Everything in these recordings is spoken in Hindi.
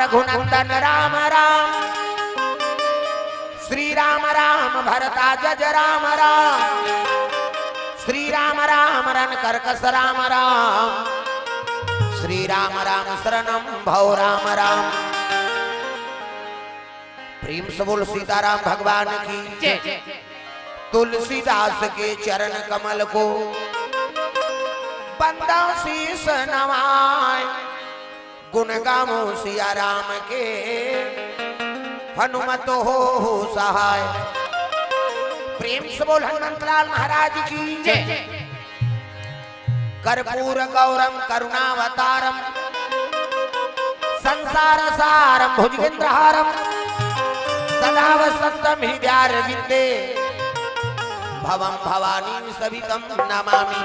रघुनंदन राम राम, श्री राम राम भरता जज राम राम, श्री राम राम रन करकस राम राम, श्री राम राम शरणम भव राम राम। प्रेम से बोल सीताराम भगवान की जय। तुलसीदास के चरण कमल को बंदा शीस नवाए, गुण गामो सिया राम के हनुमत हो सहाय। प्रेम से बोल हनुमंतलाल महाराज की जय। कर्पूर गौरम करुणावतारम, संसार सारम भुजगेंद्रहारम, सदा वसंतम हृदयारविंदे, भवम भवानी सवितम नमामि।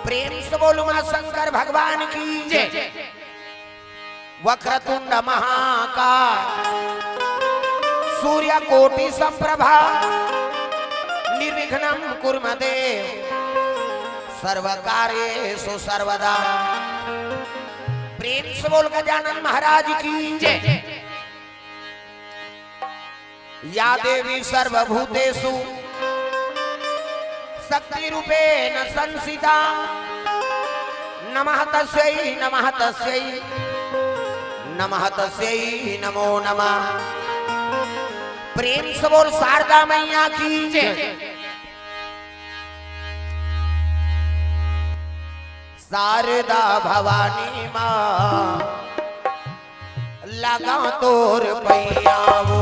प्रेम से बोलो मां शंकर भगवान की जय। वक्रतुंड महाकाय, सूर्य कोटि संप्रभा, निर्विघ्नं कुरु मे देव, सर्वकार्येषु सर्वदा। प्रेम से बोल गजानन महाराज की जय। या देवी सर्वभूतेषु शक्ति रूपेण संसिता, नमः तस्यै नमः तस्यै नमः तस्यै नमो नमः। प्रेम से बोल शारदा मैया की जय। शारदा भवानी माँ लगा तोर पैया वो,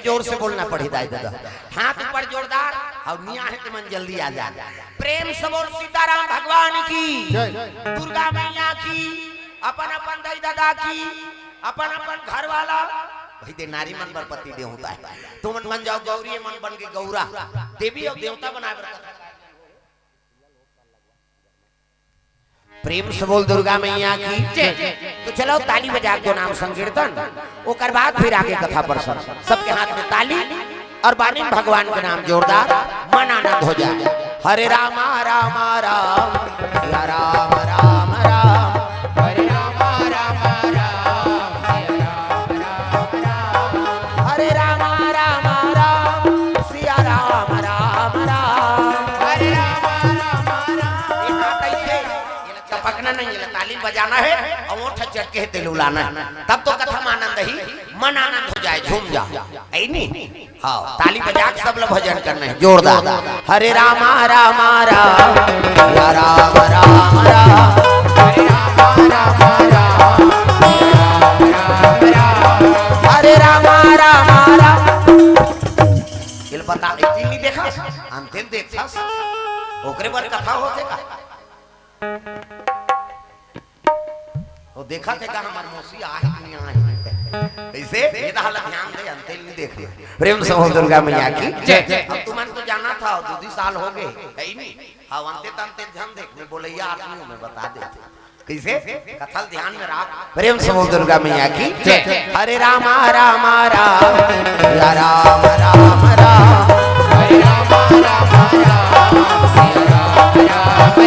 जोर से बोलना पड़ी दादा, हाथ ऊपर जोरदार और निया है तो मन जल्दी आ जाए। प्रेम से बोल सीताराम भगवान की, दुर्गा मैया की, अपन अपन दाई दादा की, अपन अपन घर वाला भाई दे नारी मन पर पति दे होता है। तुम मन जाओ गौरी, मन बन के गौरा, देवी और देवता बनाए। प्रेम से बोल दुर्गा मैया की जय। तो चलो ताली बजा दो नाम संकीर्तन, ओकर बाद फिर आगे कथा प्रसंग। सबके हाथ में ताली और बानी भगवान के नाम जोरदार, मन आनंद हो जाए। हरे राम राम राम या राम राम राम, हरे राम राम राम हरे राम राम राम सिया राम राम राम, हरे राम राम राम। थकना नहीं है, ताली बजाना है और वो चटके है तेल उलाना है, तब तो कथम आनंद ही मन आनंद हो जाए, झूम जाओ। ऐ नहीं हाँ, ताली बजा के सब लोग भजन करना है जोरदार। हरे राम राम राम राम राम राम हरे राम राम राम हरे राम राम राम। ये बता नहीं देखा अंतिम देखा ओकरे बार कथा होते का वो देखा थे का हमार मौसी आए नहीं आए ऐसे ये तो हालत ध्यान दे अंतिम नहीं देख प्रेम समूह दुर्गा मैया की जय। अब तुमन तो जाना था 2 साल हो गए है ही नहीं। हाँ अंतिम अंतिम ध्यान देखने बोलैया आदमियों में बता देते कैसे कथल ध्यान में रख। प्रेम समूह दुर्गा मैया की जय। हरे राम राम राम राम राम राम हरे राम राम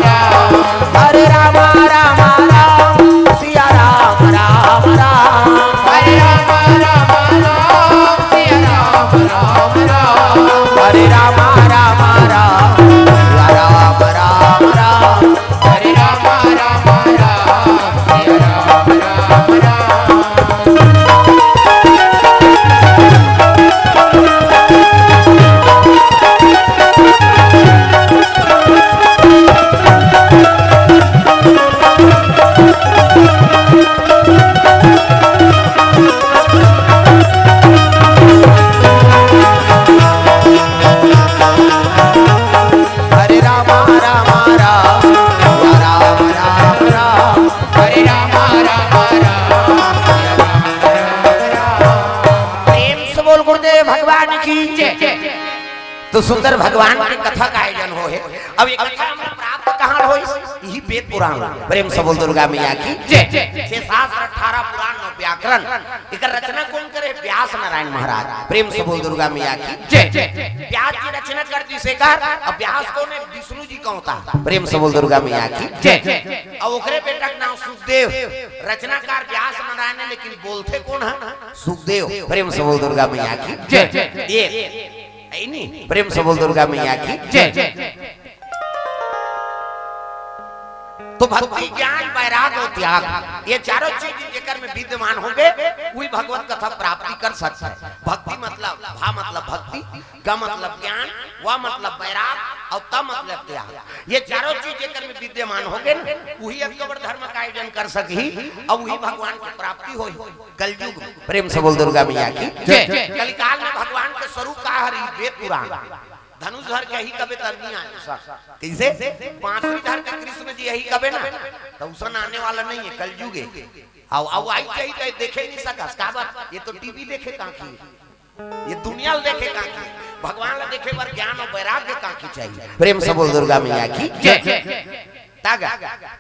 राम हरे राम राम राम सिया राम राम राम हरे राम राम राम सिया राम राम राम हरे राम राम राम सिया राम राम राम हरे राम राम राम सिया राम राम राम। तो सुंदर भगवान की कथा का आयोजन हो है। अब एक कथा हमरा प्राप्त कहां हो यही वेद पुराण प्रेम से बोल दुर्गा मैया की जय। 6 शास्त्र 18 पुराण और व्याकरण एकर रचना कौन करे व्यास नारायण महाराज प्रेम से बोल दुर्गा मैया की जय। व्यास की रचना कर दी सेकार अब व्यास कौन है विष्णु जी कौन था प्रेम से बोल दुर्गा मैया की जय। और ओकरे बेटा का नाम सुखदेव रचनाकार व्यास नारायण है लेकिन बोलते कौन है सुखदेव प्रेम से बोल दुर्गा मैया की जय। ये नहीं प्रेम से बोल दुर्गा मैया की जय। तो भक्ति ज्ञान वैराग और त्याग ये चारों चीज जेकर में विद्यमान होंगे वही भगवत कथा प्राप्ति कर सकता है। भक्ति मतलब भा मतलब भक्ति, ग मतलब ज्ञान, व मतलब वैराग और त मतलब त्याग। ये चारों चीज जेकर में विद्यमान होंगे ना वही अकबर धर्म का आयोजन कर सकी और वही भगवान की प्राप्ति होई कलयुग प्रेम से बोल दुर्गा मैया की जय। कलिकाल में भगवान के स्वरूप का हरि वेद पुराण धनुष धर के ही कबे तरनी आए कैसे बांसुरी धर के कृष्ण जी यही कबे ना तो उसन आने वाला नहीं है कलयुग है। आओ आई चाहिए तो देखे नहीं सकस का बात ये तो टीवी देखे काकी ये दुनिया देखे काकी भगवान ला देखे पर ज्ञान और वैराग्य काकी चाहिए प्रेम से बोल दुर्गा मैया की जय। तागा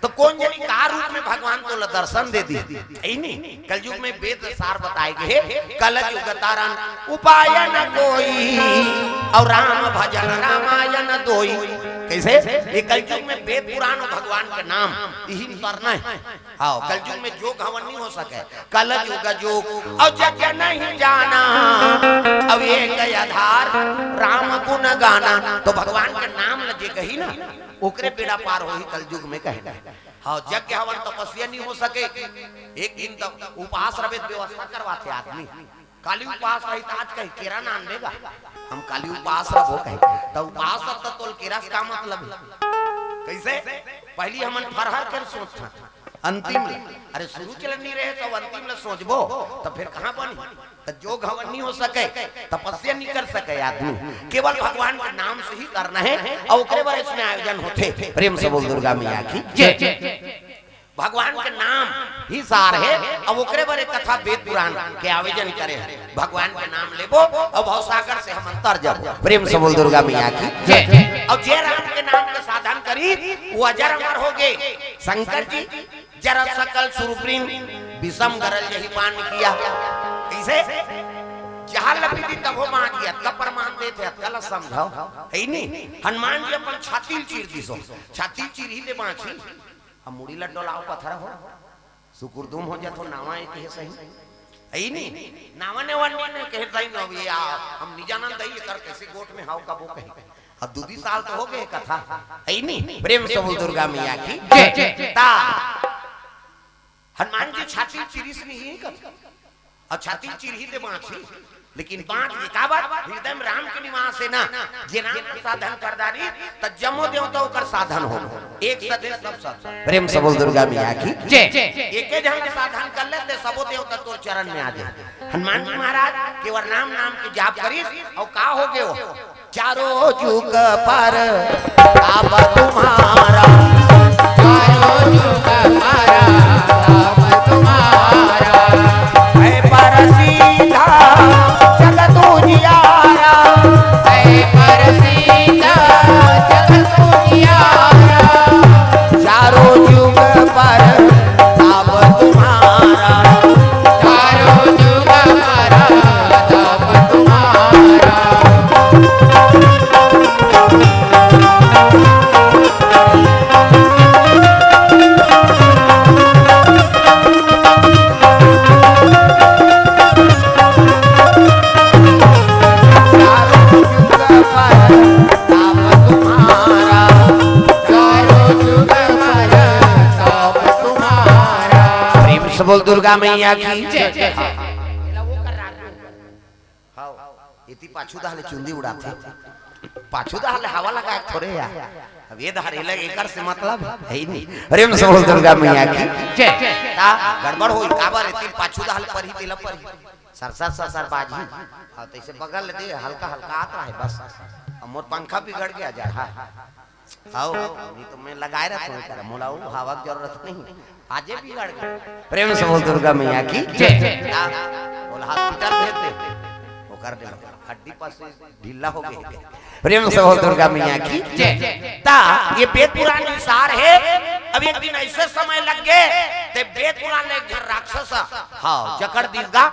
तो कौन जानी का रूप में भगवान को दर्शन दे दी यही नहीं कलयुग में वेद सार बताए गए कलयुग तारण उपाय न कोई और राम भजन रामायण दोई कैसे ये कलयुग में वेद पुराण और भगवान के नाम यही करना है। आओ कलयुग में जोग हवन नहीं हो सके कलयुग जोग और जग नहीं जाना अब एक आधार राम गुण गाना तो भगवान के नाम लगे गही ना ओकरे बेड़ा पार हो ही कलयुग में कहना हाँ यज्ञ हवन तपस्या नहीं हो सके एक दिन तक उपवास रवे व्यवस्था करवाते आदमी काली उपवास रही आज कहीं केरा ना देगा हम काली उपवास रहो कहीं तो उपवास तो तोल केरा का मतलब कैसे पहली हमन फरहर कर सोचता अंतिम अरे शुरू चल नहीं रहे तो अंतिम ले सोचबो तो फिर कहां बनी तो जोग हवन नहीं हो सके तपस्या नहीं कर सके आदमी केवल भगवान के नाम से ही करना है और ओकरे बारे इसमें आयोजन होते प्रेम से बोल दुर्गा मैया की जय। भगवान के नाम ही सार है अब ओकरे बारे कथा वेद पुराण के आयोजन करे भगवान के नाम लेबो और भवसागर से हम अंतर जाबो प्रेम से बोल दुर्गा मैया की जय। और जय राम के नाम के साधन करी वो अजर अमर हो गए शंकर जी जरा सकल सुरप्रीम विषम गरल यही मान किया कैसे जहां लपीटी तब हो मान किया तब प्रमाण देते कल समझाओ है नहीं हनुमान जी अपन छाती चीर दिसो छाती चीर ही दे बाछी हम मुड़ी लड्डोलाओ पत्थर हो सुकुरदुम हो जातो नावा एक है सही है नहीं नावा ने वन ने कहे सही न ये हम निजानंद दई कर कैसे गोट में हाउ का वो कहे अब 2 साल तो हो गए कथा है नहीं। प्रेम से बोल दुर्गा मैया की ता हनुमान जी छाती चिरिस नहीं कर और छाती चिरही दे बांची लेकिन बांच के का बात हृदय में राम के निवास है ना जे राम का साधन करदारी त जमो देवता ओकर साधन हो एक सदे सब साधन। प्रेम से बोल दुर्गा मैया की एके जहां के साधन कर ले ते सबो देवता तोर चरण में आ जाए। हनुमान जी महाराज केवल राम नाम के जाप करिस और का हो गयो चारों जुग पर आप तुम्हारा चारों जुग पर आप तुम्हारा है पर सीधा जगत उजियारा है पर सीधा जगत उजियारा चारों जुग पर आप तुम्हारा चारों जुग पर आप तुम्हारा। बोल दुर्गा मैया की इति पाछू दाले चुंदी उड़ाते पाछू दाले हवा लगा थोड़े यार अब ये धारे लगे एकर से मतलब है ही नहीं। प्रेम से बोल दुर्गा मैया की ता गड़बड़ होई काबर इति पाछू दाले पर ही दिला पर सर बाजी हां तो इसे बगल दे हल्का हल्का आता है बस मोर पंखा बिगड़ गया जा आओ नहीं तो मैं लगाए रखूं तेरा मोलाऊ हवा की जरूरत नहीं आजे बिगड़ गया। प्रेम से बोल दुर्गा मैया की बोल हॉस्पिटल भेज दे वो कर दे हड्डी पास ढीला हो गई। प्रेम से बोल दुर्गा मैया की ता ये वेद पुराण अनुसार है। अब एक दिन ऐसे समय लग गए ते वेद पुराण ले घर राक्षस हां जकड़ दीर्घा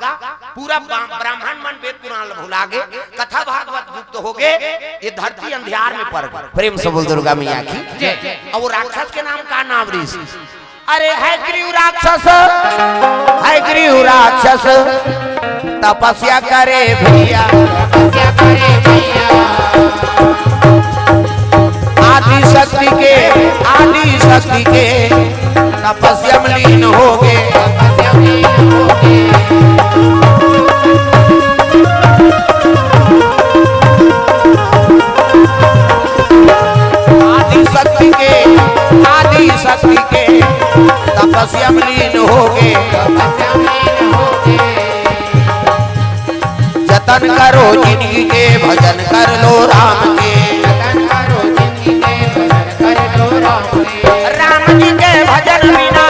पूरा ब्राह्मण मन वेद पुराण भुला गए कथा भागवत गुप्त हो गए ये धरती अंधियार में पड़ गई। प्रेम से बोल दुर्गा मैया की और वो राक्षस के नाम का नाम ऋषि अरे है ग्रीव राक्षस तपस्या करे भैया आदि शक्ति के तपस्या में लीन हो गए। आदि शक्ति के तपस्या में लीन हो गए। जतन करो जिंदगी के भजन कर लो राम के राम जी के भजन बिना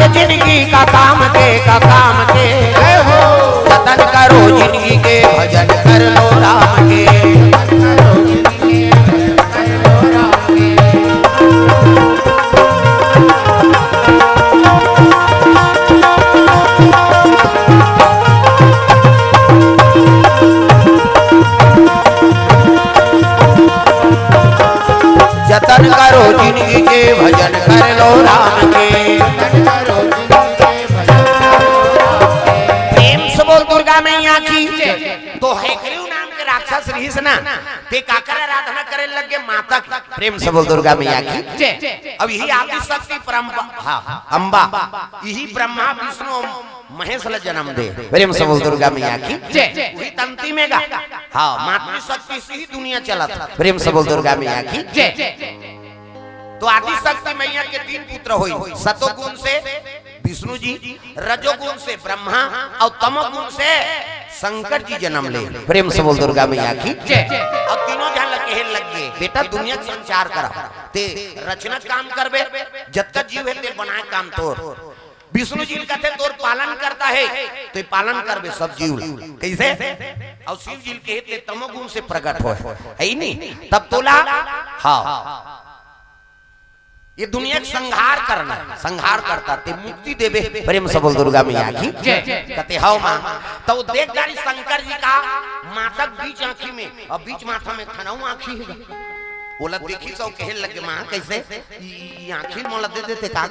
ये जिंदगी का काम के जतन करो जिंदगी के भजन कर लो राम के। जतन करो जिंदगी के भजन कर लो राम के। प्रेम से बोल दुर्गा मैया की तो है ग्रीव नाम के राक्षस रहीस ना ते काकर आराधना करे लगे माता की। प्रेम से बोल दुर्गा मैया की अब यही आदि शक्ति अम्बा यही ब्रह्मा विष्णु महेश ला जन्म दे। प्रेम से बोल दुर्गा मैया की वही तंती में गा हां मातृ शक्ति से ही दुनिया चला था। प्रेम से बोल दुर्गा मैया की तो आदि शक्ति मैया के 3 पुत्र हुई सतोगुण से विष्णु जी रजोगुण से ब्रह्मा और तमोगुण से शंकर जी जन्म ले। प्रेम से बोल दुर्गा मैया की और तीनों जहां लगे लगे बेटा दुनिया का संचार करा ते रचना काम करबे जब तक जीव है ते बनाए काम तोर विष्णु जी कहते तोर पालन करता है तो पालन करबे सब जीव कैसे और शिव जी कहते तमोगुण से प्रकट हो है नहीं तब तोला हाँ ये दुनिया का संहार करना संहार करता ते मुक्ति देवे। प्रेम से बोल दुर्गा मैया की कहते हां मां तो देख जानी शंकर जी का मातक बीच आंखी में और बीच माथा में खनाऊ आंखी है बोला देखी सौ कहे लगे मां कैसे ई आंखिल मोला दे देते का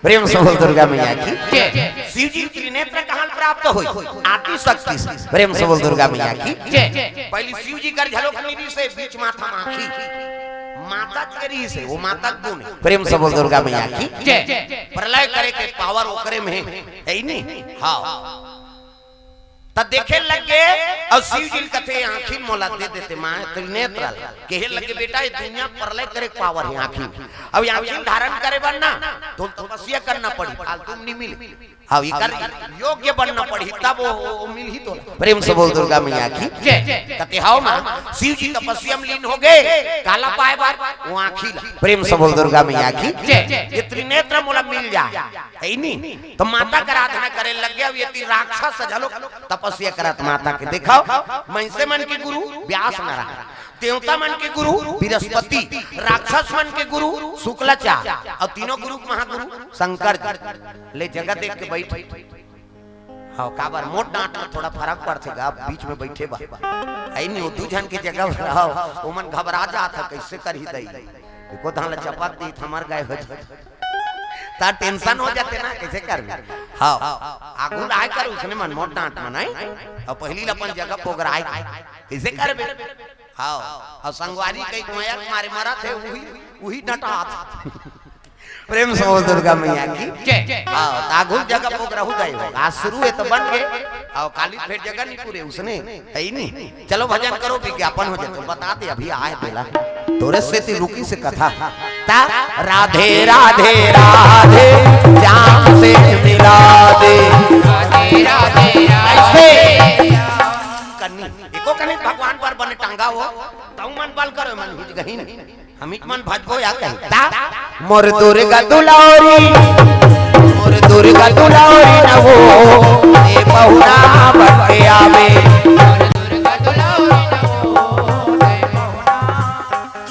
प्रेम से बोल दुर्गा मैया की जय। शिव जी त्रिनेत्र कहां प्राप्त होई आदि शक्ति से प्रेम से बोल दुर्गा मैया की जय। पहले शिव जी कर झलक निधि से बीच माथा माखी माता करी से वो माता गुण प्रेम से बोल दुर्गा मैया की जय। प्रलय करे के पावर ओकरे में है ही नहीं। हां तब देखे लगे और शिव जी कथे आंखिन मोला दे देते मां त्रिनेत्र कहे लगे बेटा ये दुनिया प्रलय करे पावर है आंखिन अब आंखिन धारण करे बनना तो तपस्या करना पड़ी फालतू नहीं मिले। हाँ ये कर योग्य बनना पड़ी तब वो मिल ही तो प्रेम से बोल दुर्गा मैया की जय। कते हाओ मां शिव जी तपस्या में लीन हो गए काला पाए बार वो आंखिल प्रेम से बोल दुर्गा मैया की जय। ये त्रिनेत्र मोला मिल जाए है नहीं तो माता का आराधना करे लग गया ये राक्षस सजलो तपस्या करत माता के दिखाओ महिषे मन के गुरु व्यास नारायण देवता मन के गुरु बृहस्पति राक्षस मन के गुरु शुक्लाचार्य और तीनों गुरु महागुरु शंकर ले जगह देख के बैठ हाँ काबर मोट डांट में थोड़ा फर्क पड़ेगा बीच में बैठे बा आई नहीं दू जन के जगह रहो ओमन घबरा जाता कैसे कर ही दई को धान चपात दी हमार गाय हो ता टेंशन हो जाते ना कैसे कर हां आगु आय कर उसने मन मोट डांट मनाई और पहली अपन जगह पोगराई कैसे करबे हां और संगवारी कई माया मारे मरा थे वही डटात प्रेम से बोल दुर्गा मैया की जय। हां आगु जगह पोगराहु गए आज शुरू है तो बन गए और काली फिर जगह नहीं पूरे उसने है ही नहीं। चलो भजन करो विज्ञापन हो जाए तो बता दे अभी आए बेला तोरे से ती रुकी से कथा ता राधे राधे राधे श्याम से मिला दे राधे राधे राधे कन्नी एको कन्नी भगवान पर बने टांगा हो तऊ मन बल करो मन हिज गही नहीं हमित मन भजबो या कही ता मोर दुर्गा दुलारी मोर दुर्गा दुलारी न हो ए बहुना बन के आवे मोर दुर्गा दुलारी न हो ए बहुना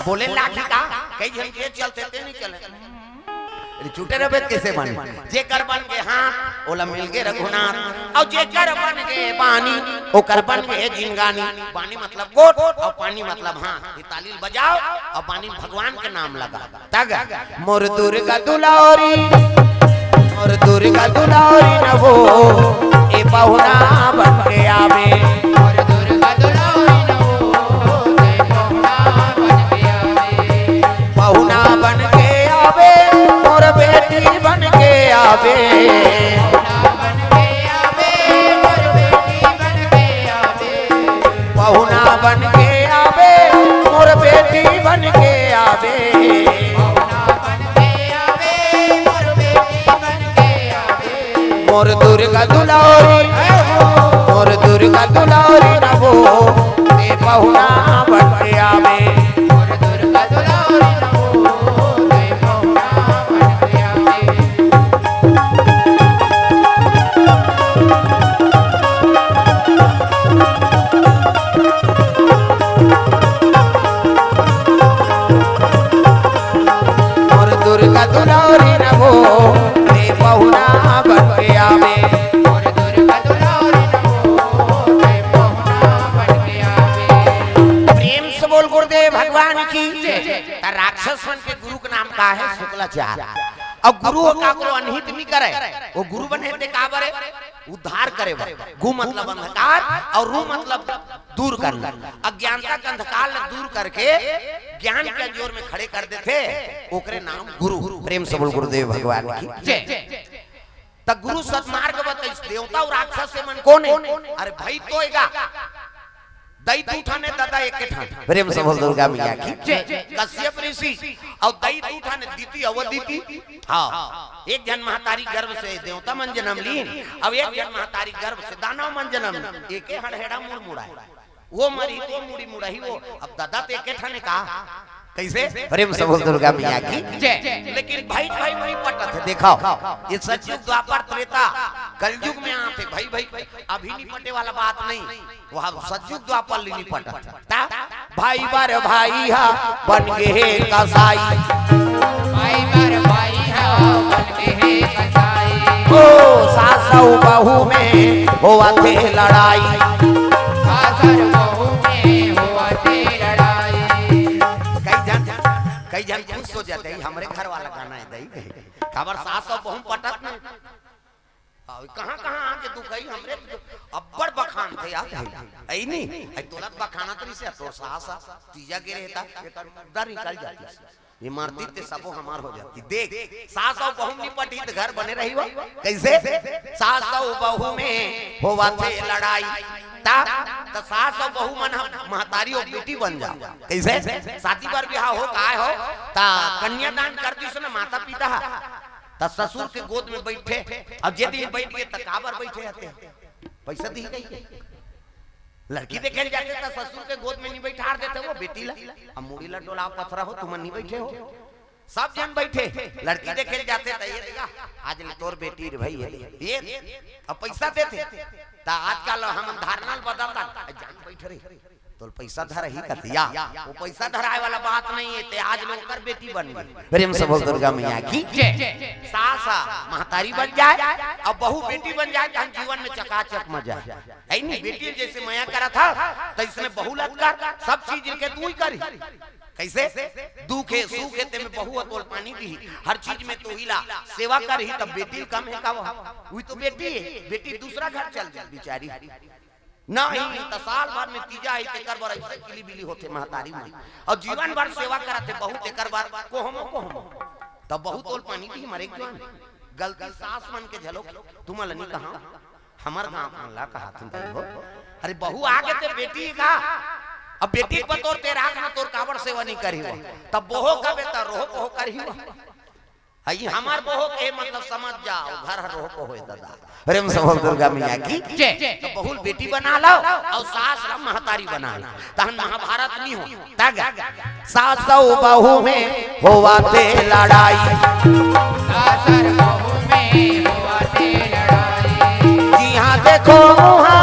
बोले लाठी का कई जन के चलते ते नहीं चले झूठे रबे कैसे बन जे कर बन के हाथ ओला मिल के रघुनाथ और जे कर बन के पानी ओ कर बन के जिनगानी पानी मतलब गोट और पानी मतलब हाथ ये ताली बजाओ और पानी भगवान के नाम लगा तग मोर दुर्गा दुलारी मोर दुर्गा दुलारी न हो ए बहुना बन के आवे मोर दुर्गा दुलारी न हो ए बहुना बन के आवे बहुना बन के आवे मोर बेटी बन के आवे बहुना बन के आवे मोर बेटी बन के आवे मोर दुर्गा दुलारी मोर दुर्गा दुलारी न हो ए बहुना बन के आवे मोर दुर्गा दुलारी न हो ए बहुना बन के आवे मोर दुर्गा दुलारी न हो ए बहुना बन के आवे मोर दुर्गा दुलारी न हो ए बहुना बन के आवे। प्रेम से बोल गुरुदेव भगवान की जय। राक्षस मन के गुरु का नाम का है शुक्लाचार्य और गुरु का गुरु अनहित नहीं करे वो गुरु बने थे का बरे उद्धार करे गु मतलब अंधकार और रू मतलब दूर करना अज्ञानता का अंधकार दूर करके ज्ञान के जोर में खड़े कर देते ओकरे नाम गुरु प्रेम से बोल गुरुदेव भगवान की जय। तब गुरु सत्मार्ग बताइस देवता और राक्षस से मन कौन है अरे भाई तोएगा दई दूठाने दादा एक के ठान प्रेम से बोल दुर्गा मैया की जय। कश्यप ऋषि और दई दूठाने दीति अवदीति हां एक जन महतारी गर्भ से देवता मन जन्म लीन अब एक जन महतारी गर्भ से दानव मन जन्म एक ही हड़हेड़ा मुड़ मुड़ा वो मरी तो मुड़ी मुड़ा ही वो अब दादा तो एक के ठाने कहा कैसे प्रेम से बोल दुर्गा मैया की जय। लेकिन भाई भाई नहीं पटा थे देखो ये सतयुग द्वापर त्रेता कलयुग में आते भाई भाई अभी नहीं पटे वाला बात नहीं वहां सतयुग द्वापर नहीं पटा था भाई बार भाई हा बन गए कसाई भाई बार भाई हा बन गए कसाई ओ सासू बहू में हुआ थे लड़ाई सासू बहू में हुआ थे लड़ाई कई जन कई जन खुश हो जाते हैं हमरे घर वाला गाना है दई खबर सास और बहु पटक में कहां कहां आके तू कही हमरे अब्बड़ बखान थे यार आई नहीं आई तुरंत बखाना तरी से तो सास तीजा के रहता डर निकल जाती इमारती ते सबो हमार हो जाती देख सास और बहू निपटी तो घर बने रही हो कैसे सास और बहू में होवा थे लड़ाई तो सास और बहू मन महतारी और बेटी बन जाओ कैसे शादी पर ब्याह हो काय हो ता कन्यादान कर दी ना माता पिता ता ससुर के गोद में बैठे अब जे दिन बैठ गए तकाबर बैठे रहते पैसा दी गई लड़की देखे जाते तो ससुर के गोद में नहीं बैठा देते वो बेटी ला अब मुड़ी ला डोला पथरा हो तुम नहीं बैठे हो सब जन बैठे लड़की देखे जाते तो ये देखा आज ले तोर बेटी रे भाई ये अब पैसा देते ता आजकल हम धारणा बदलता जान बैठ रही तो पैसा धर ही कतिया वो पैसा धराए वाला बात नहीं है ते आज लोग कर बेटी बन गई प्रेम से बोल दुर्गा मैया की सास महतारी बन जाए अब बहू बेटी बन जाए तो जीवन में चकाचक मजा है नहीं बेटी जैसे मैया करा था तो इसने बहू लटका सब चीज के तू ही करी कैसे दुख है सुख है ते में बहू तोल पानी दी हर चीज में तू हिला सेवा कर ही तब बेटी कम है का वही तो बेटी है बेटी दूसरा घर चल जाए बेचारी नहीं तो साल भर में तीजा आई तेकर बार ऐसे किली बिली होते महतारी में और जीवन भर सेवा करते बहुत तेकर बार को हम तब बहुत तोल पानी की मरे जवान गलती सास मन के झलो तुम नहीं कहा हमार गांव ला कहा तुम हो अरे बहू आगे ते बेटी का अब बेटी पर तोर तेरा ना तोर कावड़ सेवा नहीं करी हो तब बोहो का बेटा रोह को करी हो आई हमार बोहो के मतलब समझ जाओ घर रोह को होए दादा प्रेम से बोल दुर्गा मैया की तो बहुल बेटी बना लो और सास रा महतारी बना लो तहन महाभारत नहीं हो तग सास और बहू में होवाते लड़ाई सास और बहू में होवाते लड़ाई जी हां देखो वहां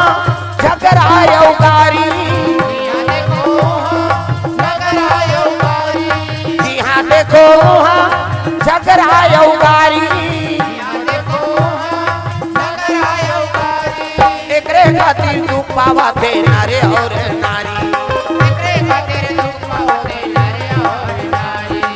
झगड़ा यौकारी जी हां देखो झगड़ा यौकारी जी हां देखो वहां झगड़ा यौकारी एकरे खातिर दुख पावा थे नारे और नारी एकरे खातिर दुख पावा थे नारे और नारी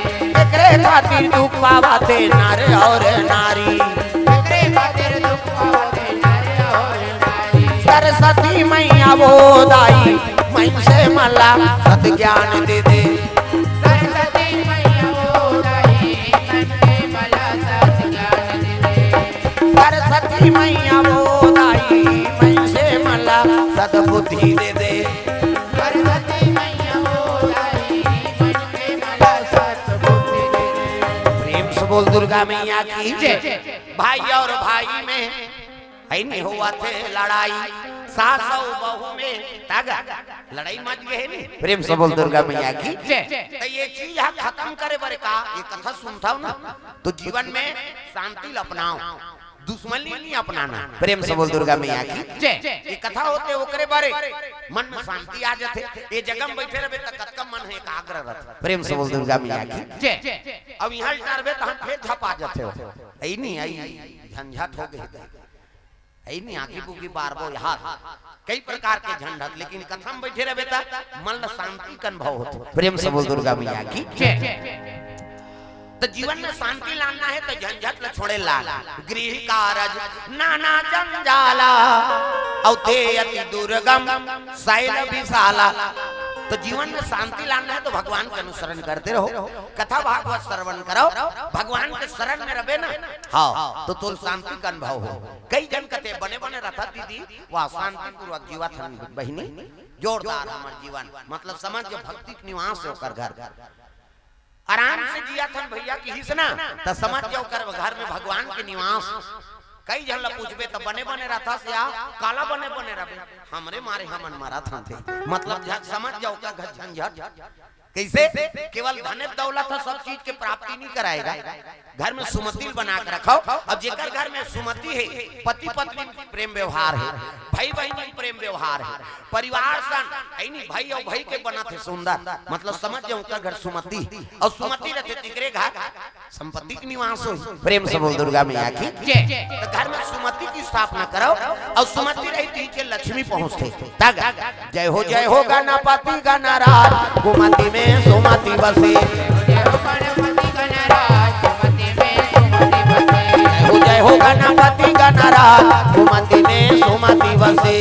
एकरे खातिर दुख पावा थे नारे और नारी एकरे खातिर दुख पावा थे नारे और नारी सरस्वती मैया वो दाई मैं से मला सत ज्ञान दे दे सरस्वती मैया वो दाई मैं से मला सत ज्ञान दे दे सरस्वती मैया वो दाई मैं से मला सत बुद्धि दे दे सरस्वती मैया वो दाई मैं से मला सत बुद्धि दे दे प्रेम से बोल दुर्गा मैया की जय भाई और भाई में है नहीं हुआ थे लड़ाई सास और बहू में तागा लड़ाई मच गए नहीं प्रेम से बोल दुर्गा मैया की तो ये चीज यहाँ खत्म करे बारे का ये कथा सुनता ना तो जीवन में शांति अपनाओ दुश्मनी नहीं अपनाना प्रेम से बोल दुर्गा मैया की ये कथा होते ओकरे बारे मन में शांति आ जाते ये जगह में बैठे रहे तक कतका मन है एकाग्र रहता प्रेम से बोल दुर्गा मैया की अब यहाँ डरबे तो हम फिर झपा जाते हो ऐ नहीं आई झंझट हो गई ऐ नहीं आगे बुकी बारबो यार कई प्रकार के झंझट लेकिन कथा में बैठे रहे तो मन में शांति का अनुभव होता प्रेम से बोल दुर्गा मैया की तो जीवन में शांति लाना है तो झंझट न छोड़े लाल गृह कारज नाना जंजाला औते अति दुर्गम शैल विशाला तो जीवन में शांति लाना है तो भगवान का अनुसरण करते रहो कथा भागवत श्रवण करो भगवान के शरण में रहे ना हाँ तो तुम शांति का अनुभव हो कई जन कते बने बने रहता दीदी वह शांति पूर्वक जीवा था बहनी जोरदार हमारे जीवन मतलब समझ जो भक्ति निवास होकर घर आराम से जिया था भैया की हिस्सा ना तो समझ जाओ कर घर में भगवान के निवास कई जन पूछबे तो बने बने रहता से काला बने बने रहे हमरे मारे हमन मारा था मतलब समझ जाओ का झंझट कैसे केवल धन दौलत सब चीज के प्राप्ति नहीं कराएगा घर में सुमति बना कर रखो अब जेकर घर में सुमति है पति पत्नी प्रेम व्यवहार है भाई बहन प्रेम व्यवहार है परिवार सन नहीं भाई और भाई के बना थे सुंदर मतलब समझ जाओ उनका घर सुमति और सुमति रहते तिकरे घर संपत्ति की निवास हो प्रेम से बोल दुर्गा मैया की तो घर में सुमति की स्थापना करो और सुमति रहती के लक्ष्मी पहुंचते जय हो गणपति गणराज कुमति में सुमति बसे जय हो गणपति गणराज सुमति में सुमति बसे।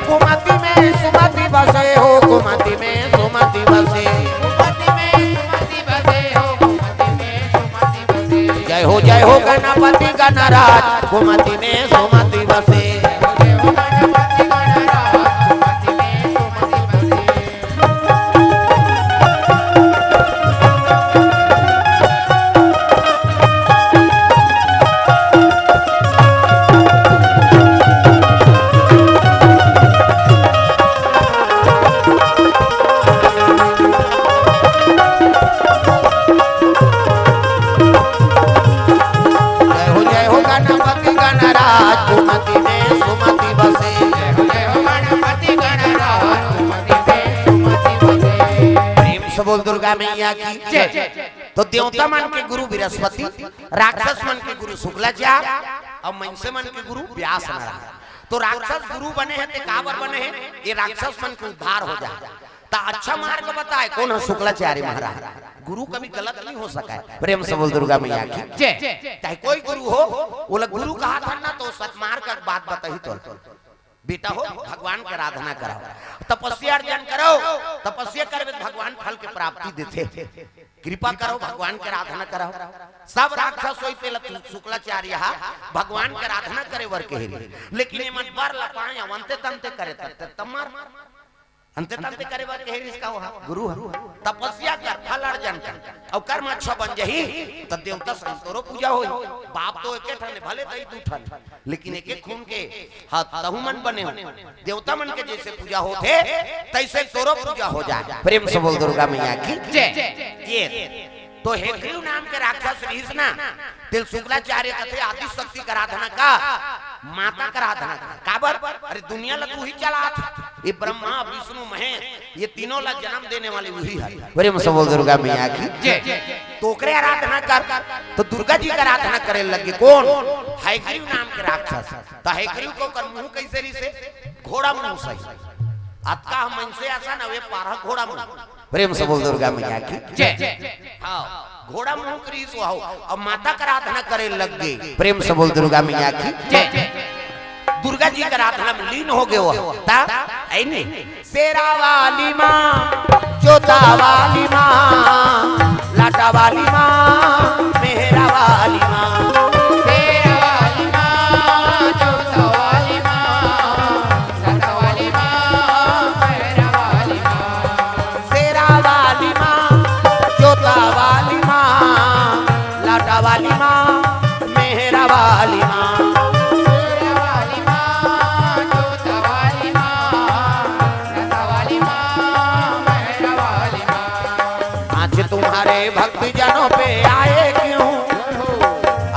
कुमति में सुमति बसे हो कुमति में सुमति बसे। जय हो गणपति गणराज कुमति में सुमति बसे। बोल दुर्गा मैया की जय। तो देवता मन के गुरु बृहस्पति, राक्षस मन के गुरु शुक्लाचार्य और मनुष्य मन के गुरु व्यास नारायण। तो राक्षस गुरु बने हैं, काबर बने हैं, ये राक्षस मन के उद्धार हो जाए। ता अच्छा मार्ग बताए कौन है? शुक्लाचार्य महाराज। गुरु कभी गलत नहीं हो सका है। प्रेम से बोल दुर्गा मैया की जय। चाहे कोई गुरु हो, वो लोग गुरु कहा था ना तो सतमार्ग का बात बताई तो बेटा हो भगवान की आराधना करो, तपस्या अर्जन करो, तपस्या करके भगवान फल के प्राप्ति देते। कृपा करो भगवान की आराधना करो। सब राक्षस होई पे शुक्लाचार्य भगवान की आराधना करे वर के, लेकिन ये मन बार लपाए अंते तंते करे तमार अंते तंते करे वर के इसका गुरु तपस्या कर फल अर्जन कर और कर्म अच्छा बन जही त देवता संतोरो पूजा होई। बाप तो एके ठन भले दई दू ठन, लेकिन एके खून के हाथ तहु मन बने हो। देवता मन के जैसे पूजा होते तैसे तोरो पूजा हो जाए। प्रेम से बोल दुर्गा मैया की जय। ये तो हेग्रीव नाम के राक्षस रहीस ना, तिल शुक्लाचार्य कथे आदि शक्ति का आराधना का माता का आराधना काबर। अरे दुनिया ला तू ही चला था, ये ब्रह्मा विष्णु महेश ये तीनों ला जन्म देने वाली वही है। प्रेम से बोल दुर्गा मैया की जय। तो ओकरे आराधना कर तो दुर्गा जी का आराधना करे लगे कौन? हेग्रीव नाम के राक्षस। तो हेग्रीव को कर मुंह कैसे रिसे? घोड़ा मुंह सही अतका हम इनसे आसा ना वे पारा घोड़ा मुंह। प्रेम से बोल दुर्गा मैया की जय। हाँ घोड़ा मुंह क्रीस हो और माता का आराधना करे लग गए। प्रेम से बोल दुर्गा मैया की जय। दुर्गा जी का आराधना में लीन हो गए वो शेरा वाली माँ, जोता वाली माँ, लाटा वाली माँ, मेहरा वाली माँ। शेरा वाली माँ, जोता वाली माँ, लाटा वाली माँ, मेहरा वाली माँ। शेरा वाली माँ, जोता वाली माँ, लाटा वाली माँ, मेहरा वाली माँ। भक्त जनों पे आए क्यों?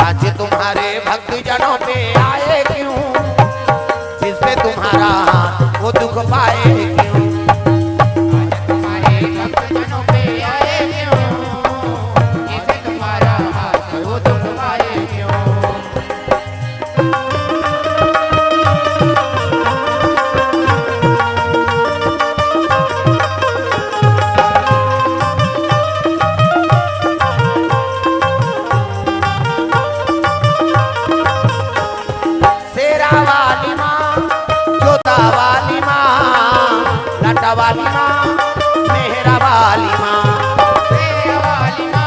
आज तुम्हारे भक्त जनों पे आए क्यों? जिस पे तुम्हारा वो दुख पाए क्यों? आज तुम्हारे भक्त जनों पे आए क्यों? जिस पे तुम्हारा वो दुख पाए क्यों? वाली माँ, मेहरा वाली माँ। शेरा वाली माँ,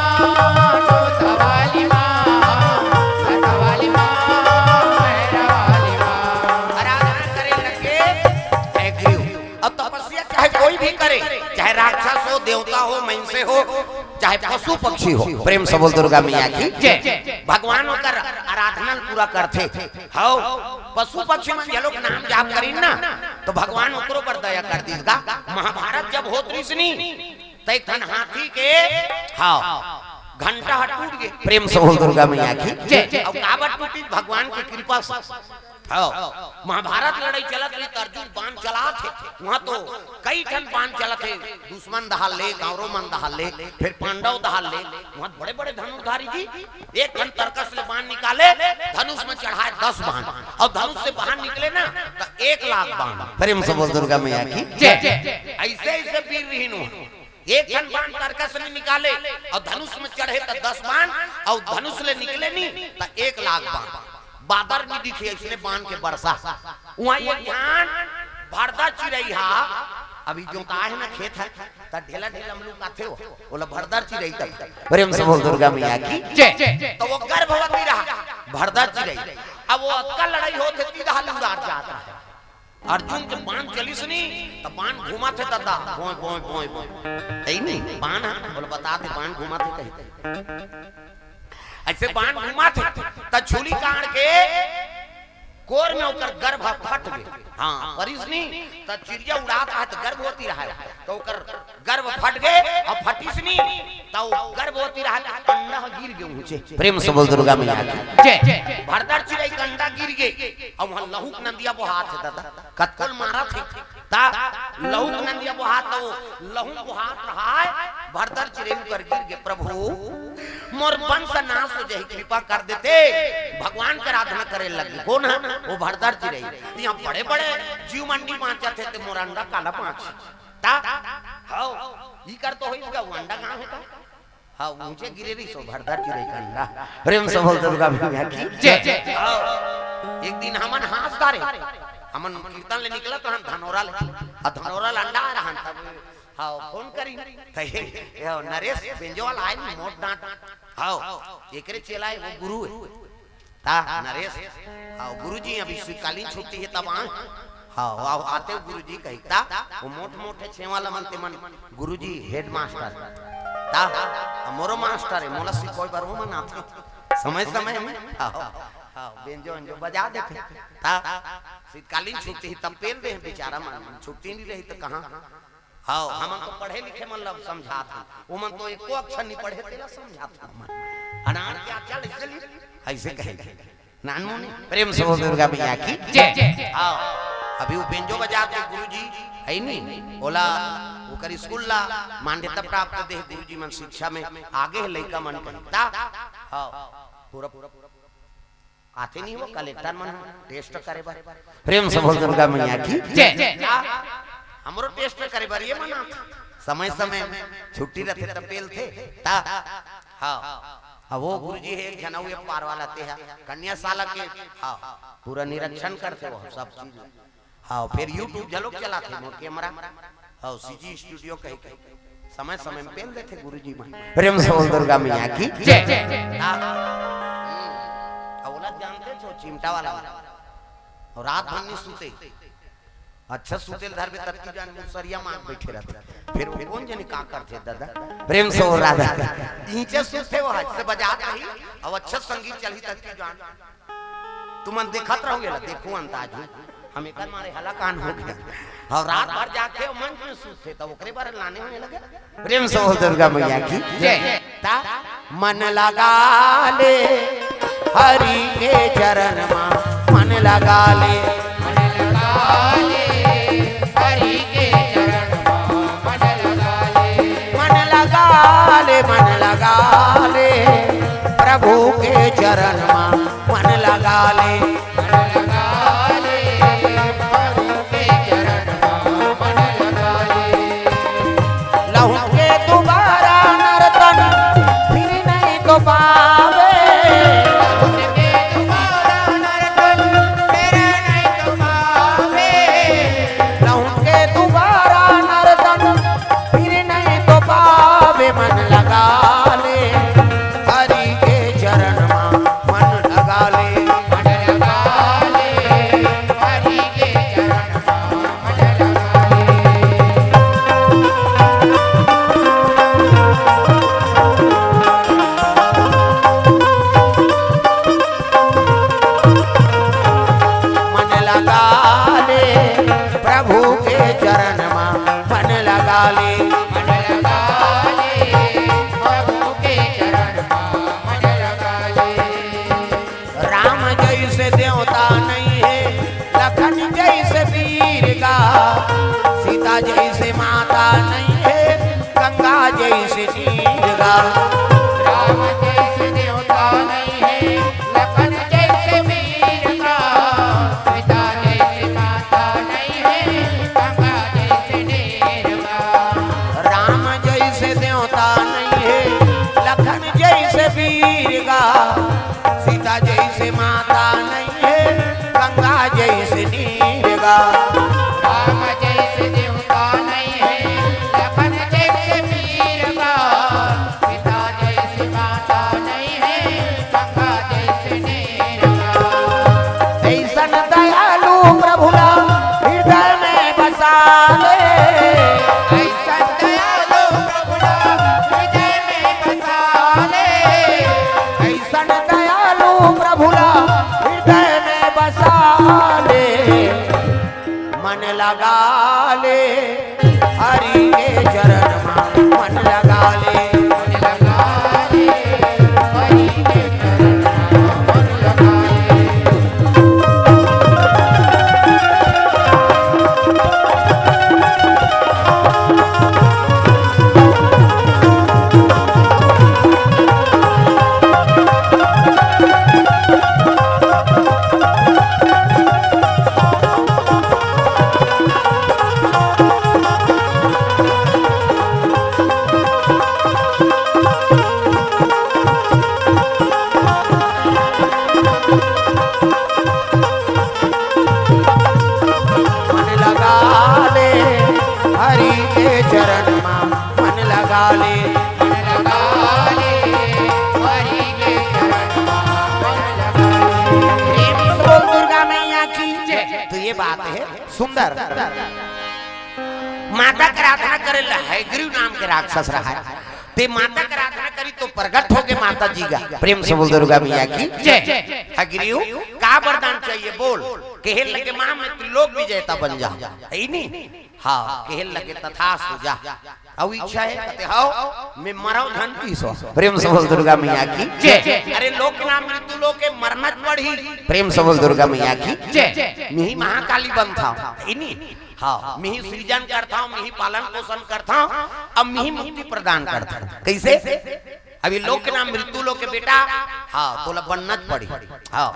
जोता वाली माँ, लाटा वाली माँ, मेहरा वाली माँ। आराधना करे लगे हेग्रीव। अब तपस्या चाहे कोई भी करे, चाहे राक्षस हो, देवता हो, मनुष्य हो, चाहे पशु पक्षी हो। प्रेम से बोल दुर्गा मैया की जय। भगवान का आराधना पूरा करते हो। पशु पक्षी मन ये लोग नाम जाप करी ना तो भगवान ओकरो पर दया कर दीगा। महाभारत जब होत रही तय धन हाथी के हाँ घंटा टूट गए। प्रेम से बोल दुर्गा मैया की जय। और काबर टूटी? भगवान की कृपा से। महाभारत लड़ाई चलत रही, अर्जुन बाण चला थे वहां तो कई ठन बाण चला थे, दुश्मन दहाल ले, कौरव मन दहाल ले, फिर पांडव दहाल ले। वहां बड़े बड़े धनुर्धारी जी एक ठन तरकस ले बाण निकाले, धनुष में चढ़ाए 10 बाण, और धनुष से बाहर निकले ना तो 1 लाख बाण। प्रेम से बोल दुर्गा मैया की जय। ऐसे ऐसे वीर विहीन हुआ, एक जन बाण तरकस ने निकाले और धनुष में चढ़े तो 10 बाण, और धनुष ले निकले नहीं तो 1 लाख बाण। बादर नहीं दिखे इसने बाण के बरसा। वहां ये ध्यान भरदा चिरैया अभी जो का है ना खेत है त ढेला ढेला हम लोग काथे हो बोला भरदा चिरई का। प्रेम से बोल दुर्गा मैया की जय। तो वो गर्भवती रहा भरदा चिरई, अब वो अक्का लड़ाई होते तीधा लुदार जाता है। अर्जुन जब बाण चलिस नहीं तो बाण घुमा थे दादा बोय बोय बोय बोय ऐ नहीं बाण है बोले बता दे बाण घुमा थे कहीं ऐसे बाण घुमा थे त छुली काट के कोर में ओकर गर्भ फट गए। हां परिस नहीं त चिड़िया उड़ाता है तो गर्भ होती रहा है तो ओकर गर्भ फट गए और फटिस नहीं तो गर्भ होती रहा अंडा गिर गए ऊंचे। प्रेम से बोल दुर्गा मैया की जय। भरदर चिड़ै का अंडा गिर गए और वहां लहुक नंदिया वो हाथ है दादा कत्कल मारा थे ता लहुक नंदिया वो हाथ तो लहू वो हाथ रहा है भरदर चिड़ै ऊपर गिर गए। प्रभु मोर वंश नाश हो जाए कृपा कर देते, भगवान की आराधना करे लगे। कौन है वो भरदर चिड़ै। यहाँ बड़े बड़े जीव मंडी पांचा थे ते मोर अंडा काला पांच ता हां ई कर तो होई का अंडा कहां है हां ऊंचे गिरे रही सो भरदर चिड़ै का अंडा। प्रेम से बोल दुर्गा मैया की जय। एक दिन हमन हाथ तारे हमन कीर्तन ले निकला तो हम धनोरा ले आ धनोरा अंडा आ रहा तब हां फोन करी तहे नरेश बेंजोल आए मोट डांट हां एकरे चेला है वो गुरु है ता नरेश हां गुरुजी अभी कालीन छुट्टी है तब हां आओ आते गुरुजी कहता वो मोट मोटे छे वाला मनते मन गुरुजी हेड मास्टर ता मोरो मास्टर है मोला सी कोई बार वो मनाते समय समय में हां हां बेंजो अंजो बजा देते ता शीतकालीन छुट्टी तब पेल दे बेचारा मन छुट्टी नहीं रही तो कहां हां हम तो पढ़े लिखे मतलब समझाते वो मन तो एको अक्षर नहीं पढ़े तेरा समझाते मन अनार क्या चल इसलिए ऐसे कहे नानू ने। प्रेम से बोल दुर्गा मैया की जय। हां अभी वो बेंजो बजाते गुरुजी है नहीं बोला वो कर स्कूल ला मान्यता प्राप्त दे गुरुजी मन शिक्षा में आगे है लइका मन कहता हां पूरा पूरा आते नहीं वो कलेक्टर मन टेस्ट करे बार। प्रेम से बोल दुर्गा मैया की जय। हमरो टेस्ट करे बार ये मना समय समय छुट्टी रहते तब पेल थे ता हां अब वो गुरुजी है एक जना हुए पार वाला ते है कन्याशाला के हां पूरा निरीक्षण करते वो सब चीज हां फिर YouTube जलोक चलाते मोर कैमरा हां सीजी स्टूडियो कह समय समय में पेल देते गुरुजी मन। प्रेम से बोल दुर्गा मैया की जय। औलाद जानते छो चिमटा वाला और रात भर नहीं सोते अच्छा सुतेल धर में तत्की जान मुसरिया मांग बैठे रहते फिर वो कौन जाने का करते दादा। प्रेम से और राधा नीचे सुते वो हाथ से बजाता ही और अच्छा संगीत चली तत्की जान तुम देखत रहोगे ना देखो अंदाज हमें कर मारे हला कान हो गया और रात भर जाके और मंच में सुते तो ओकरे बारे लाने होने लगे। प्रेम से और दुर्गा मैया की जय। ता मन लगा ले हरि के चरण में मन लगा ले हरि के चरण मन लगा ले मन लगा ले मन लगा ले प्रभु के चरण में मन लगा ले मन लगा ले प्रभु के चरण मन लगा ले। लहू के दोबारा नर्तन फिर नहीं तो पावे उनके दोबारा नर्तन फिर नहीं तो पावे वीर गा सीता जैसे माता नहीं है गंगा जैसे नीर गा राम जैसे देवता नहीं है लखन जैसे वीर का सीता जैसी माता नहीं है गंगा जैसे नीर का ऐसन दयालु प्रभुला हृदय में बसा ले ऐसा दयालु प्रभुला हृदय में बसा ले ऐसन दयालु प्रभुला हृदय में बसा ले मन लगा ले हरि के चरण में मन लगा ले मन लगा ले हरि के चरण में मन लगा ले मन लगा ले हरि के चरण में मन लगा ले मन लगा ले हरि के चरण में मन लगा ले बोल दुर्गा मैया की जय। तो ये बात है सुंदर माता की आराधना करे है गुरु नाम के राक्षस रहा है ते माता की आराधना करी तो प्रकट हो गए माता जी का प्रेम से बोल दुर्गा मैया की जय। हगिरियो का वरदान चाहिए बोल कहल लगे मां में त्रिलोक विजेता बन जा है नहीं हाँ कहल लगे तथास्तु जा अब इच्छा है कहते हाओ मैं मराऊ धन की सो प्रेम से बोल दुर्गा मैया की जय। अरे लोक नाम मृत्यु लोक के मरना पड़ी प्रेम से बोल दुर्गा मैया की जय। मैं ही महाकाली बन था है नहीं हाँ मैं ही सृजन करता हूँ मैं ही पालन पोषण करता हूँ अब मैं ही मुक्ति प्रदान करता हूँ कैसे अभी लोक के नाम मृत्यु लोक के बेटा हाँ तो बनना पड़ी हाँ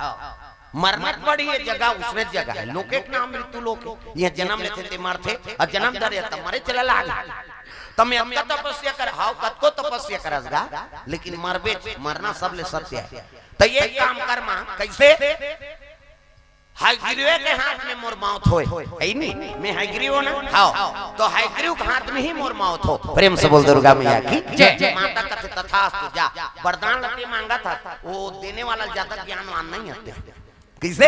मरना पड़ी ये जगह उसने जगह है लोके के नाम मृत्यु लोक ये जन्म लेते थे मरते और जन्म दर तुम्हारे चला लाग तमें अब तपस्या कर हाउ कत को तपस्या करसगा लेकिन मरबे मरना सब ले सत्य है तो ये काम कर मां कैसे हाइग्रीव के हाथ में मोर मौत होए है नहीं मैं हाइग्रीव ना हां तो हाइग्रीव के हाथ में ही मोर मौत हो प्रेम से बोल दुर्गा मैया की जय। माता कथे तथास्तु जा वरदान लगे मांगा था वो देने वाला ज्यादा ज्ञानवान नहीं होते कैसे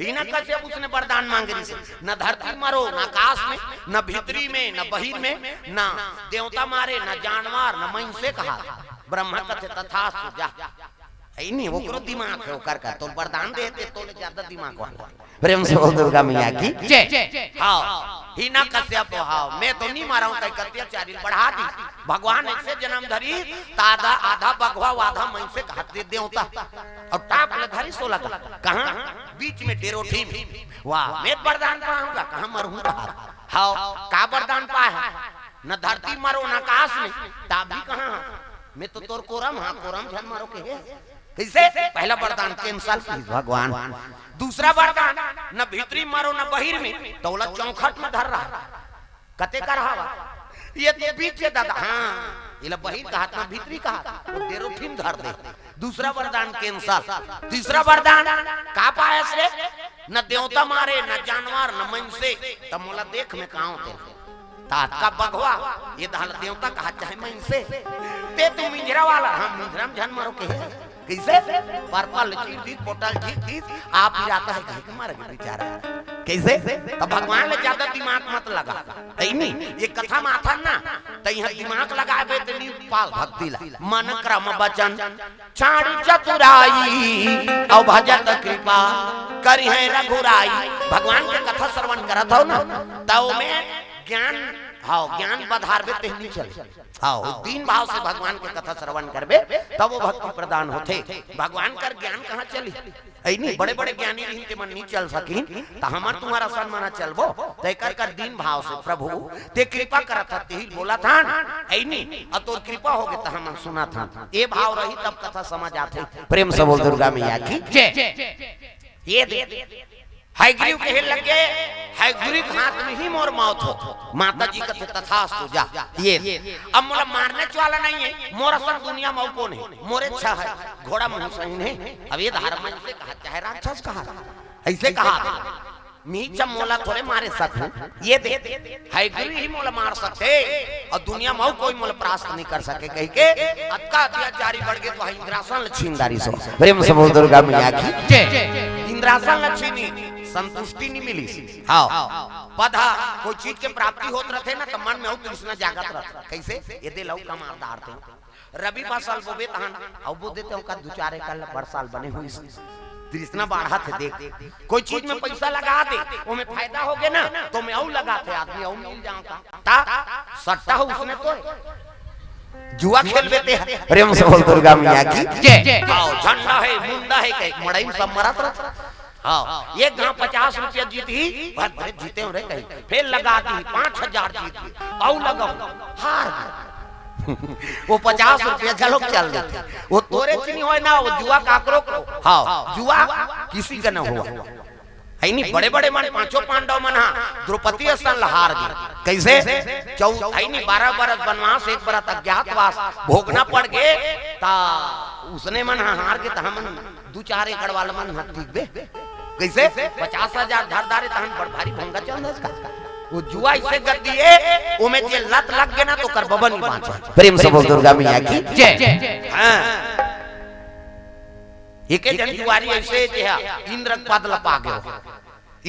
हिना कैसे उसने वरदान मांगे न धरती मारो न आकाश में न भीतरी में न बहिर में न देवता मारे न जानवर न मन से कहा ब्रह्मा कथे तथास्तु जा है नहीं वो करो दिमाग है वो कर तो वरदान देते तो ज्यादा दिमाग वाला प्रेम से बोल दुर्गा मैया की जय। हाँ हिना कश्यप हाँ मैं तो नहीं मारा हूँ कई अत्याचारी बढ़ा दी भगवान ऐसे जन्म धरी तादा आधा बगवा आधा मन से कहते देवता और टाप ले धरी 16 का कहाँ बीच में डेरोठी वाह मैं वरदान पाऊंगा कहाँ मरूंगा हाँ का वरदान पाया न धरती मारो न आकाश में ताबी कहाँ मैं तो तोर कोरम हाँ कोरम झन मारो के कैसे पहला वरदान कैंसल की भगवान दूसरा वरदान न भीतरी मारो न बहिर में तौला चौखट में धर रहा कते कर रहा ये तो बीच से दादा हाँ ये बहिर का हाथ में भीतरी का हाथ वो डेरोठिन धर दे दूसरा वरदान कैंसल तीसरा वरदान का पाया से न देवता मारे न जानवर न मन से तब मोला देख में कहां होते तात का बगवा ये दहल देवता कहा चाहे मन से ते तू मिंजरा वाला हम मिंजरा में जन मारो के कैसे पर्पल चीज पोटल चीज आप ही जाता है कहीं के मारे बेचारा कैसे तो भगवान ने ज्यादा दिमाग मत लगा नहीं ये कथा में आता ना तो यहाँ दिमाग लगाए तो नहीं पाल भक्ति ला मन क्रम वचन छाड़ी चतुराई और भजत कृपा करी है रघुराई भगवान के कथा श्रवण करत हो ना तो में ज्ञान हाँ ज्ञान बधारबे तेहनी चले हाँ तीन भाव से भगवान के कथा श्रवण करबे तब वो भक्ति प्रदान होते भगवान कर ज्ञान कहाँ चली ऐ नहीं बड़े बड़े ज्ञानी रही ते मन नहीं चल सकीन तो हमार तुम्हारा सन मना चलबो ते कर दीन भाव से प्रभु ते कृपा करत था ते बोला था ऐ नहीं और तोर कृपा हो गए तो हम सुना था ये भाव रही तब कथा समझ आते प्रेम से बोल दुर्गा मैया की जय। ये हाय गुरु कहे लगे हाय गुरु के हाथ में ही मोर मौत हो। माता जी कहते तथास्तु जा। ये अब मोला मारने वाला नहीं है, मोर असल दुनिया में कौन है, मोरे अच्छा है घोड़ा मुंह सही है। अब ये धर्म से कहा चाहे राक्षस कहा ऐसे कहा मीचा मोला थोड़े मारे सकते ये दे हाय गुरु ही मोला मार सकते और दुनिया में कोई मोला परास्त नहीं कर सके कह के अक्का अत्याचारी बढ़ गए। तो इंद्रासन लक्ष्मीदारी सो प्रेम से बोल दुर्गा मैया की जय। इंद्रासन लक्ष्मी संतुष्टि नहीं मिली। हाँ पधा कोई चीज के प्राप्ति होत रहते ना तो मन में तृष्णा जागत रहता। कैसे ये दे लौ का मारदार थे रवि फसल बोबे तहन अब बो देते का दो चार एकड़ बड़ साल बने हुई तृष्णा बढ़ा थे। देख कोई चीज में पैसा लगा दे वो में फायदा हो गया ना तो मैं और लगाते आदमी और मिल जाऊंगा ता सट्टा हो उसने तो जुआ खेल लेते हैं। प्रेम से बोल दुर्गा मैया की जय। आओ झंडा है मुंडा है कहीं मड़ई सब मरत रहता। हाँ एक गांव 50 रुपया जीती जीते हो रे कहीं फिर लगा दी 5000 जीत और लगा हार वो 50 रुपया चलो चल देते वो तोरे चीनी हो ना वो जुआ काकरो को। हाँ जुआ किसी का न हुआ है नहीं। बड़े बड़े मन पांचों पांडव मन द्रौपदी स्थान हार गए कैसे 12 बरस वनवास 1 बरस अज्ञातवास भोगना पड़ गए ता उसने मन हार के तह मन 2-4 एकड़ वाला मन ठीक बे कैसे 50,000 धरदारे तहन बड़ भारी भंगा चल इसका वो जुआ इसे कर दिए वो में जे लत लग गए ना तो कर बबन नहीं बांचा। प्रेम से बोल दुर्गा मैया की जय। हां एके जन जुआरी ऐसे जे इंद्रक पद लपा गयो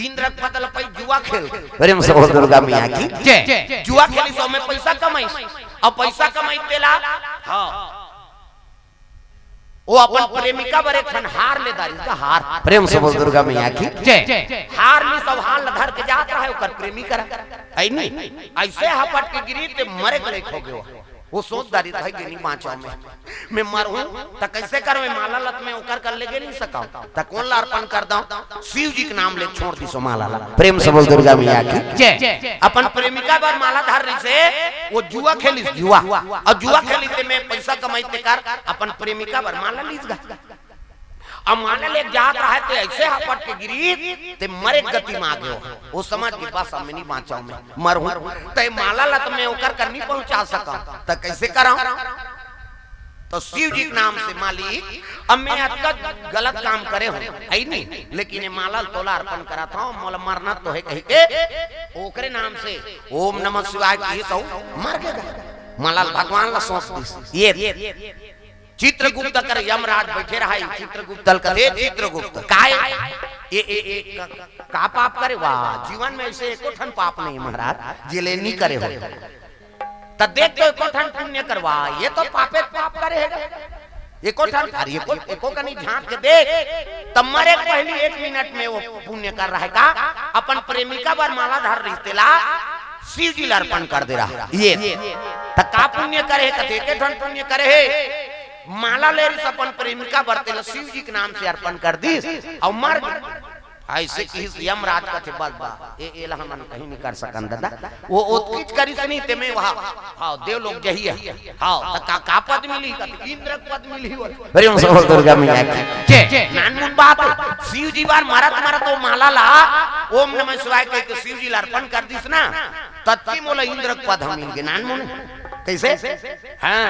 इंद्रक पद लपई जुआ खेल। प्रेम से बोल दुर्गा मैया की जय। जुआ खेली सो में पैसा कमाई और पैसा कमाई तेला हां वो अपन प्रेमिका बरे खन हार ले दारी का हार। प्रेम से बोल दुर्गा मैया की जय। हार ली सब हाल धर के जाता है ओकर प्रेमी करा आई नहीं ऐसे हपट के गिरी ते मरे गले खो गयो वो सोच दारी भाई के नहीं बाँचो मैं मरूं त कैसे कर मैं माला लत में ओकर कर लेगे नहीं सका त कौन ला अर्पण कर दूं शिव जी के नाम ले छोड़ दी सो माला ला। प्रेम से बोल दुर्गा मैया की जय। अपन प्रेमिका बार माला धर रही से वो जुआ खेली जुआ और जुआ खेली ते मैं पैसा कमाईते कर अपन प्रेमिका बार माला लीज गा अब माला ले जात रहा है तो ऐसे हपट के गिरी ते मरे गति में आ गयो वो समझ के पास मैं नहीं बाँचाऊं मैं मरूं तो माला लत में ओकर कर नहीं पहुंचा सका तो कैसे कराऊं तो शिव जी के नाम से मालिक अब मैं अटका गलत काम करे हूं है नहीं लेकिन ये माला तोला अर्पण करा था मोला मरना तो है कहीं के ओकरे नाम से ओम नमः शिवाय की तो मर गया माला भगवान ला सौंप दी। ये चित्रगुप्त कर यमराज बैठे रहा चित्रगुप्त कहे चित्रगुप्त काय ये का पाप करे वाह जीवन में ऐसे एको ठन पाप नहीं महाराज जिले नहीं करे हो तब देख तो एको ठन पुण्य करवा ये तो पापे पाप करे है एको ठन एको का नहीं झांक के देख तब मरे पहली 1 मिनट में वो पुण्य कर रहा है का अपन प्रेमिका बार माला धर रही तेला शिव जी अर्पण कर दे रहा ये तब का पुण्य करे कथे के ठन पुण्य करे है माला ले रही अपन प्रेमिका बरते शिव जी के नाम से अर्पण कर दी और मर ऐसे कि यमराज का थे बस बा ए ला हमन कहीं नहीं कर सकन दादा वो उत्कीच करी नहीं ते में वहां हां देव लोग जही है हां त का पद मिली का इंद्र पद मिली हो। प्रेम से बोल दुर्गा मैया की जय। नानमुन बात शिव जी बार मारत तो माला ला ओम नमः शिवाय कह के शिव जी अर्पण कर दिस ना तत्की मोला इंद्र पद हम मिल गए नानमुन कैसे हां